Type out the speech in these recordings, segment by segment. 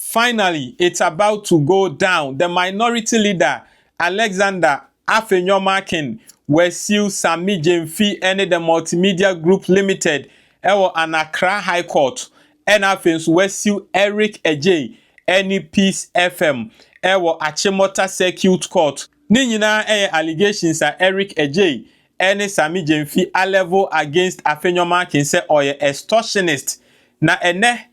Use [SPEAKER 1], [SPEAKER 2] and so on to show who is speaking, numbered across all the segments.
[SPEAKER 1] Finally, it's about to go down. The minority leader, Alexander Afenyo-Markin, will sue Sammy Gyamfi and the Multimedia Group Limited an Accra High Court. And Afenyo will sue Adjei and Peace FM Achimota Circuit Court. Ni nyina allegations are Adjei and Sammy Gyamfi a level against Afenyo-Markin say oye extortionist. Na ene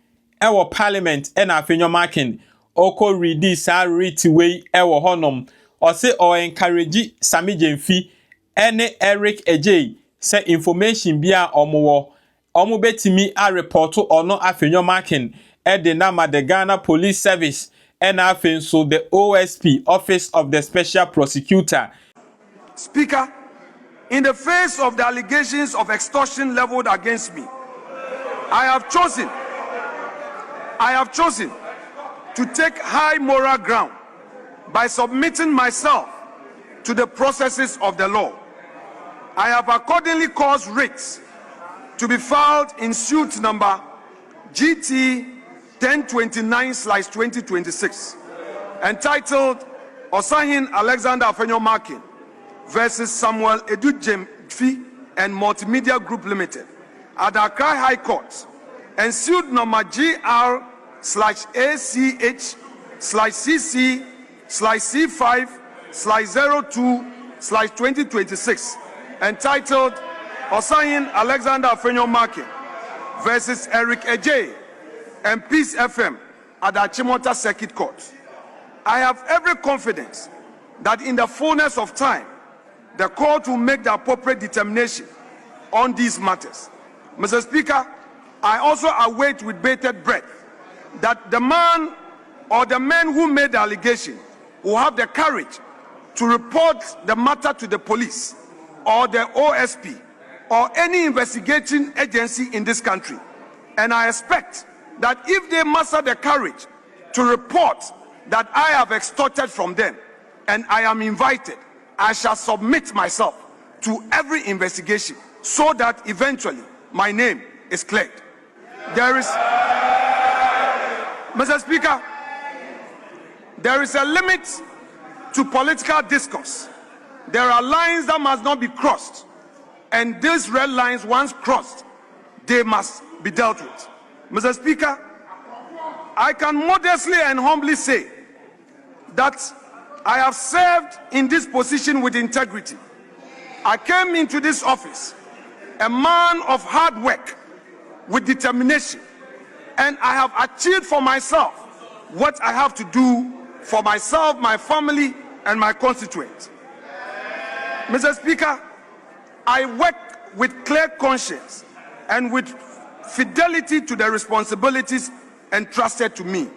[SPEAKER 1] Parliament and Afenyo-Markin oko ready sa way honom or say or encourage Sammy Gyamfi and Adjei say information bia omo betimi a report or no Afenyo-Markin the nama the Ghana Police Service and so the OSP Office of the Special Prosecutor.
[SPEAKER 2] Speaker, in the face of the allegations of extortion leveled against me, I have chosen to take high moral ground by submitting myself to the processes of the law. I have accordingly caused writs to be filed in suit number GT 1029/2026, entitled Leader Alexander Afenyo-Markin versus Samuel Gyamfi and Multimedia Group Limited at the Accra High Court, and suit number GR/AC/CC/C5/02/2026, entitled Leader Alexander Afenyo-Markin versus Adjei and Peace FM at the Achimota Circuit Court. I have every confidence that in the fullness of time, the court will make the appropriate determination on these matters. Mr. Speaker, I also await with bated breath that the man or the men who made the allegation will have the courage to report the matter to the police or the OSP or any investigating agency in this country. And I expect that if they muster the courage to report that I have extorted from them and I am invited, I shall submit myself to every investigation so that eventually my name is cleared. Mr. Speaker, there is a limit to political discourse. There are lines that must not be crossed, and these red lines, once crossed, they must be dealt with. Mr. Speaker, I can modestly and humbly say that I have served in this position with integrity. I came into this office a man of hard work with determination, and I have achieved for myself what I have to do for myself, my family, and my constituents. Mr. Speaker, I work with clear conscience and with fidelity to the responsibilities entrusted to me.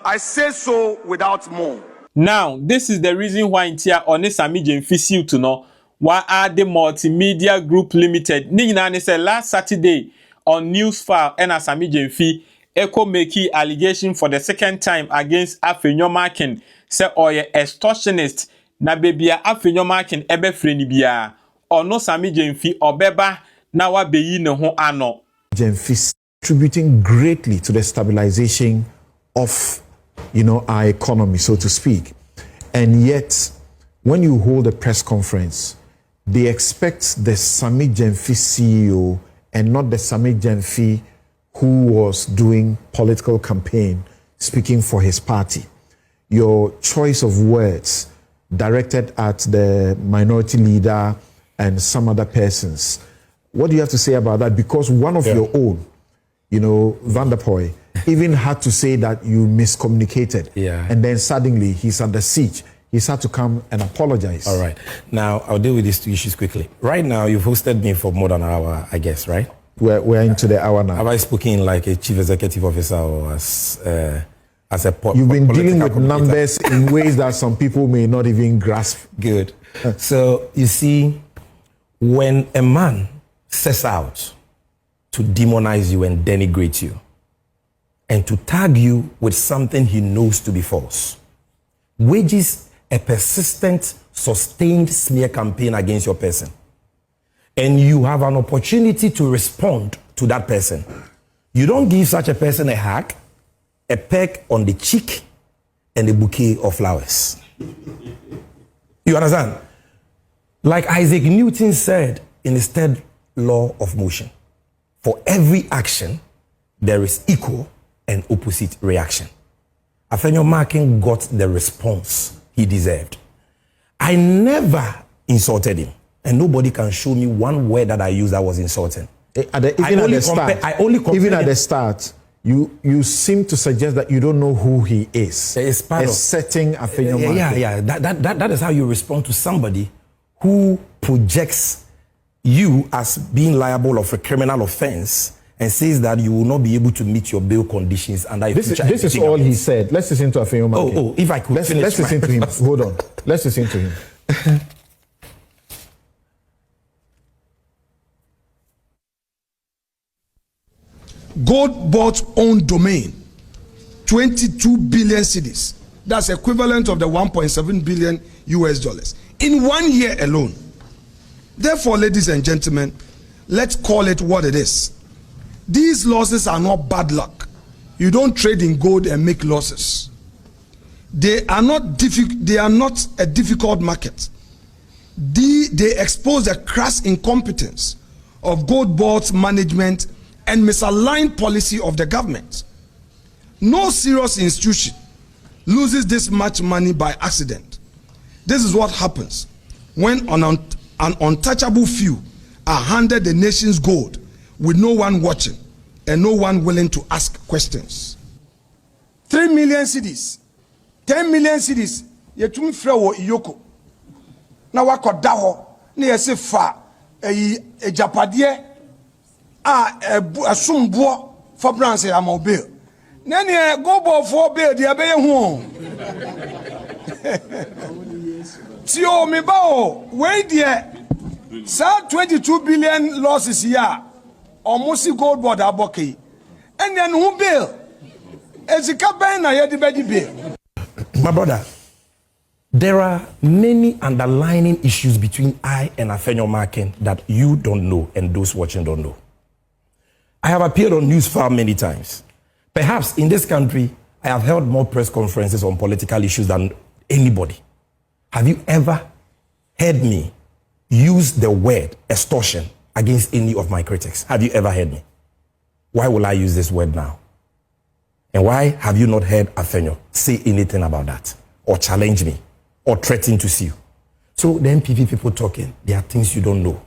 [SPEAKER 2] I say so without more.
[SPEAKER 1] Now, this is the reason why Intia on Sammy Gyamfi suit to know why are the Multimedia Group Limited. Ni say last Saturday on News File and Sammy Gyamfi echo make allegation for the second time against Afenyo-Markin say oye extortionist na bebia Afenyo-Markin ebe freni bia ono Sammy Gyamfi obeba na wa beyi ne ho ano.
[SPEAKER 3] Gyamfi contributing greatly to the stabilization of our economy, so to speak. And yet, when you hold a press conference, they expect the Sammy Gyamfi CEO and not the Sammy Gyamfi who was doing political campaign, speaking for his party. Your choice of words directed at the minority leader and some other persons. What do you have to say about that? Because one of your own, Van der Poy, even had to say that you miscommunicated.
[SPEAKER 4] Yeah.
[SPEAKER 3] And then suddenly he's under siege. He's had to come and apologize.
[SPEAKER 4] All right. Now, I'll deal with these two issues quickly. Right now, you've hosted me for more than an hour, I guess, right?
[SPEAKER 3] We're into the hour now.
[SPEAKER 4] Have I spoken like a chief executive officer or as a
[SPEAKER 3] You've been dealing with numbers in ways that some people may not even grasp.
[SPEAKER 4] Good. So, you see, when a man sets out to demonize you and denigrate you, and to tag you with something he knows to be false, wages a persistent, sustained smear campaign against your person, and you have an opportunity to respond to that person, you don't give such a person a hug, a peck on the cheek and a bouquet of flowers. You understand? Like Isaac Newton said in his third law of motion, for every action, there is equal and opposite reaction. Afenyo-Markin got the response he deserved. I never insulted him, and nobody can show me one word that I used that was insulting.
[SPEAKER 3] Even at the start, you seem to suggest that you don't know who he is. Setting Afenyo-Markin.
[SPEAKER 4] Yeah. That is how you respond to somebody who projects you as being liable of a criminal offense and says that you will not be able to meet your bail conditions. And
[SPEAKER 3] this is all he said. Let's listen to Afenyo-Markin.
[SPEAKER 4] If I could
[SPEAKER 3] let's listen to him. Hold on. Let's listen to him.
[SPEAKER 2] Gold bought own domain, 22 billion cedis. That's equivalent of the 1.7 billion US dollars in 1 year alone. Therefore, ladies and gentlemen, let's call it what it is. These losses are not bad luck. You don't trade in gold and make losses. They are not a difficult market. They expose the crass incompetence of gold board's management and misaligned policy of the government. No serious institution loses this much money by accident. This is what happens when an untouchable few are handed the nation's gold with no one watching and no one willing to ask questions. 3 million cedis, 10 million cedis, yetumi frɛ wɔ iyoko. Na wakoda hɔ, na yɛse fa ejapadeɛ asumbo for branch amobile. Nene go bo for bill dia be hu. Tio me ba we dia sa 22 billion losses here. Almost gold board aboki. And then who bill? Ezika ben na yedi bedi bill.
[SPEAKER 4] My brother, there are many underlying issues between I and Afenyo-Markin that you don't know and those watching don't know. I have appeared on Newsfile many times. Perhaps in this country, I have held more press conferences on political issues than anybody. Have you ever heard me use the word extortion against any of my critics? Have you ever heard me? Why will I use this word now? And why have you not heard Afenyo say anything about that? Or challenge me? Or threaten to sue? So then people talking, there are things you don't know.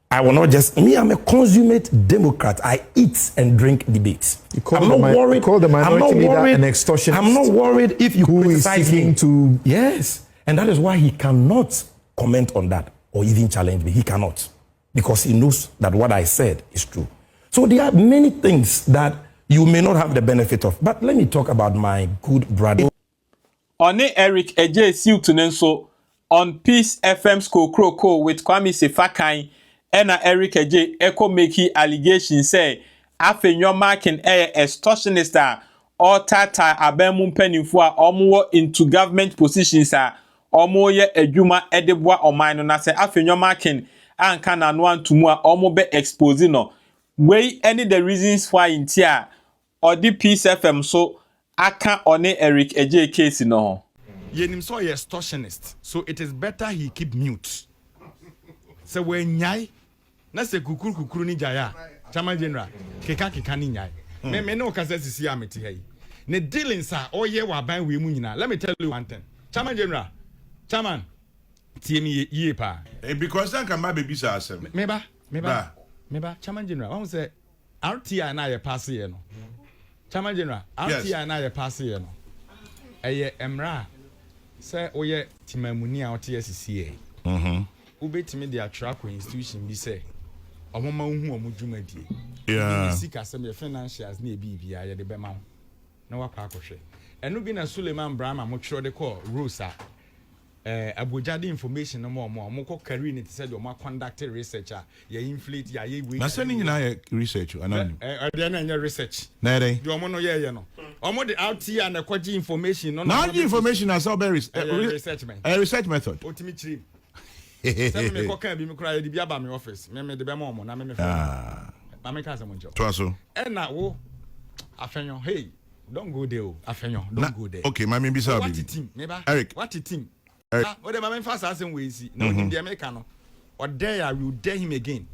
[SPEAKER 4] I will not just, I'm a consummate Democrat. I eat and drink debates. I'm not worried.
[SPEAKER 3] You call the minority leader an extortionist.
[SPEAKER 4] I'm not worried if you criticize me.
[SPEAKER 3] To...
[SPEAKER 4] Yes. And that is why he cannot comment on that or even challenge me. He cannot. Because he knows that what I said is true. So there are many things that you may not have the benefit of. But let me talk about my good brother.
[SPEAKER 1] On Eric Adjei Siltunenso on Peace FM's Kokroko with Kwame Sefakai. Ena Eric Adjei echo make allegation say Afenyo-Markin extortionist or tata abemu mpanimfo a omo into government positions omo ye adwuma edeboa oman no na say Afenyo-Markin anka na no antumu a omo be expose no wey any the reasons why intia or the Peace FM so aka one Eric Adjei case no
[SPEAKER 5] yenim so ye extortionist, so it is better he keep mute. So when nyai na se kukuru ni jaya chama general keka ni nyai me no kasa sisi ameti hai ne dealings are oye wa ban we mu nyina. Let me tell you one thing, chama general chairman tie me ye pa
[SPEAKER 6] because that can baby say asem
[SPEAKER 5] meba chairman general won say RTI na ye pass ye no chairman general RTI na ye pass ye no eye emra say oye timamuni a ote sisi e ubetimi dia track institution bi say omoma hu omudwumadie sika asem ye financials na ebibia ye de bema na wakwa akohwe eno bi na Suleiman Brahma mo twro de call Rosa abojade information no mo ko carry ne said o ma conduct research ye inflate ya ye we
[SPEAKER 6] na say ni na ye research anonym
[SPEAKER 5] de na nya research
[SPEAKER 6] na dey
[SPEAKER 5] do mo no ye no omo de RTI na kwaji information no
[SPEAKER 6] na information as research method
[SPEAKER 5] otimi chiri se me ko kan bi me kura ye bi aba me office me de be mo na me fa ma me ka se mo njo
[SPEAKER 6] to aso
[SPEAKER 5] na wo Afenyo hey Don't go there, Afenyo. Don't go there.
[SPEAKER 6] Okay, my maybe so.
[SPEAKER 5] What the team?
[SPEAKER 6] Eric.
[SPEAKER 5] What the team?
[SPEAKER 6] Eric.
[SPEAKER 5] What the man first asking we see. No, in the American. Or dare I will dare him again.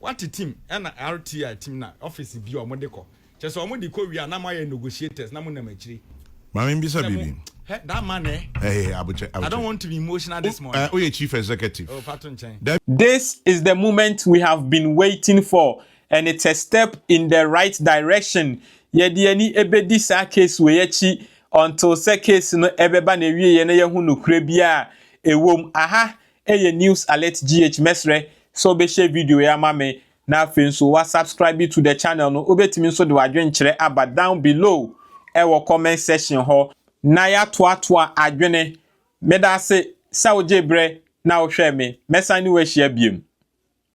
[SPEAKER 5] What the team? And RTI team na office be or Modeko. Just on the call we are now my negotiators. Namu Namachri.
[SPEAKER 6] My maybe so, baby.
[SPEAKER 5] That man, eh?
[SPEAKER 6] Hey, I
[SPEAKER 5] don't want to be emotional this morning.
[SPEAKER 6] Oh, chief executive.
[SPEAKER 5] Oh, Patron Chain.
[SPEAKER 1] This is the moment we have been waiting for, and it's a step in the right direction. Yedi ani ebedi sa case we echi until se case no ebeba na wie ye na yehu no kura bia ewom aha eye news alert GH mesre so be share video ya mame na afen so wa subscribe to the channel no obetimi so de wadwen kire aba down below e wo comment section ho na ya toa adwene meda se sa oje bre na wo hwe me mesani we hia biem.